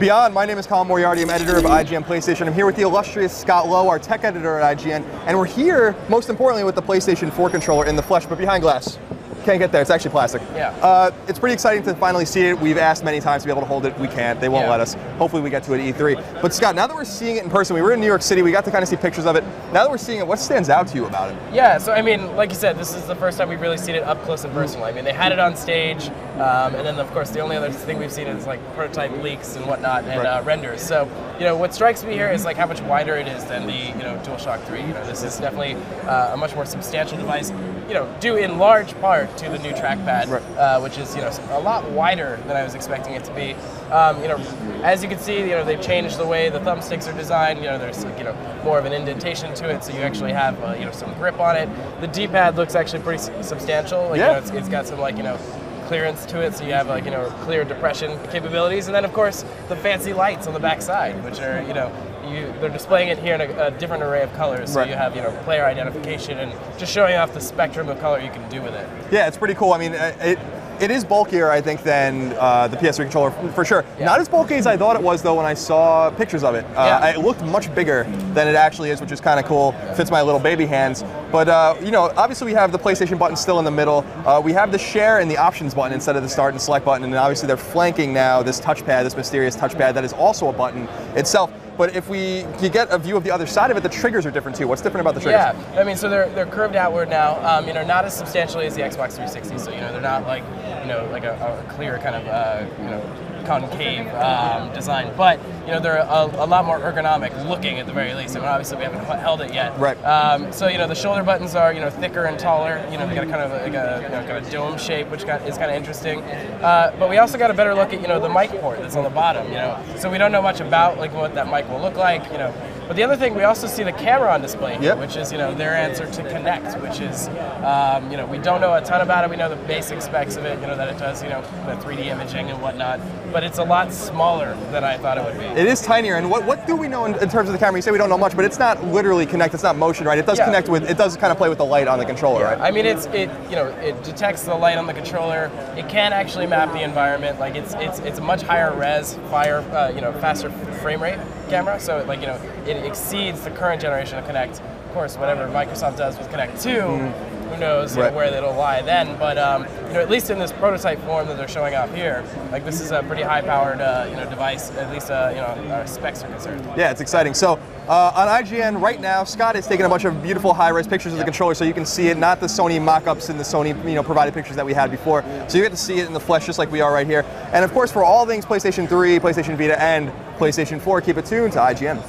Beyond, my name is Colin Moriarty. I'm editor of IGN PlayStation. I'm here with the illustrious Scott Lowe, our tech editor at IGN, and we're here, most importantly, with the PlayStation 4 controller in the flesh, but behind glass. Can't get there, it's actually plastic. Yeah. It's pretty exciting to finally see it. We've asked many times to be able to hold it. We can't, they won't let us. Hopefully we get to it at E3. But Scott, now that we're seeing it in person, we were in New York City, we got to kind of see pictures of it. Now that we're seeing it, what stands out to you about it? Yeah, so I mean, like you said, this is the first time we've really seen it up close and personal. I mean, they had it on stage, and then of course the only other thing we've seen is like prototype leaks and whatnot and renders. So, you know, what strikes me here is like how much wider it is than the, you know, DualShock 3. You know, this is definitely a much more substantial device, you know, due in large part to the new trackpad. Which is, you know, a lot wider than I was expecting it to be. You know, as you can see, you know, they've changed the way the thumbsticks are designed. You know, there's, you know, more of an indentation to it, so you actually have, you know, some grip on it. The D-pad looks actually pretty substantial. Like, you know, it's got some, like, you know, clearance to it, so you have, like, you know, clear depression capabilities, and then of course the fancy lights on the back side, which are, you know, they're displaying it here in a different array of colors, so you have, you know, player identification and just showing off the spectrum of color you can do with it. Yeah, it's pretty cool. I mean, it is bulkier, I think, than the PS3 controller, for sure. Yeah. Not as bulky as I thought it was, though, when I saw pictures of it. It looked much bigger than it actually is, which is kind of cool. Fits my little baby hands. But, you know, obviously we have the PlayStation button still in the middle. We have the share and the options button instead of the start and select button, and obviously they're flanking now this touchpad, this mysterious touchpad that is also a button itself. But if you get a view of the other side of it, the triggers are different too. What's different about the triggers? Yeah, I mean, so they're curved outward now. You know, not as substantially as the Xbox 360. So, you know, they're not like, you know, like a clear kind of, you know, concave design, but you know, they're a lot more ergonomic looking at the very least. I mean, obviously we haven't held it yet. Right. So, you know, the shoulder buttons are, you know, thicker and taller. You know, they got a kind of like a, you know, kind of dome shape, which is kind of interesting. But we also got a better look at, you know, the mic port that's on the bottom. You know, so we don't know much about like what that mic will look like. You know. But the other thing, we also see the camera on display here, which is, you know, their answer to Kinect, which is, you know, we don't know a ton about it. We know the basic specs of it, you know, that it does, you know, the 3D imaging and whatnot. But it's a lot smaller than I thought it would be. It is tinier. And what do we know in terms of the camera? You say we don't know much, but it's not literally Kinect. It's not motion, right? It does connect with. It does kind of play with the light on the controller, right? I mean, you know, it detects the light on the controller. It can actually map the environment. Like it's a much higher res, you know, faster frame rate camera. So like, you know, it exceeds the current generation of Kinect. Of course, whatever Microsoft does with Kinect 2. Who knows you know, where it'll lie then? But you know, at least in this prototype form that they're showing off here, like this is a pretty high-powered you know, device. At least you know, our specs are concerned. Yeah, it's exciting. So on IGN right now, Scott is taking a bunch of beautiful high-res pictures of the controller, so you can see it, not the Sony mock-ups and the Sony provided pictures that we had before. So you get to see it in the flesh, just like we are right here. And of course, for all things PlayStation 3, PlayStation Vita, and PlayStation 4, keep it tuned to IGN.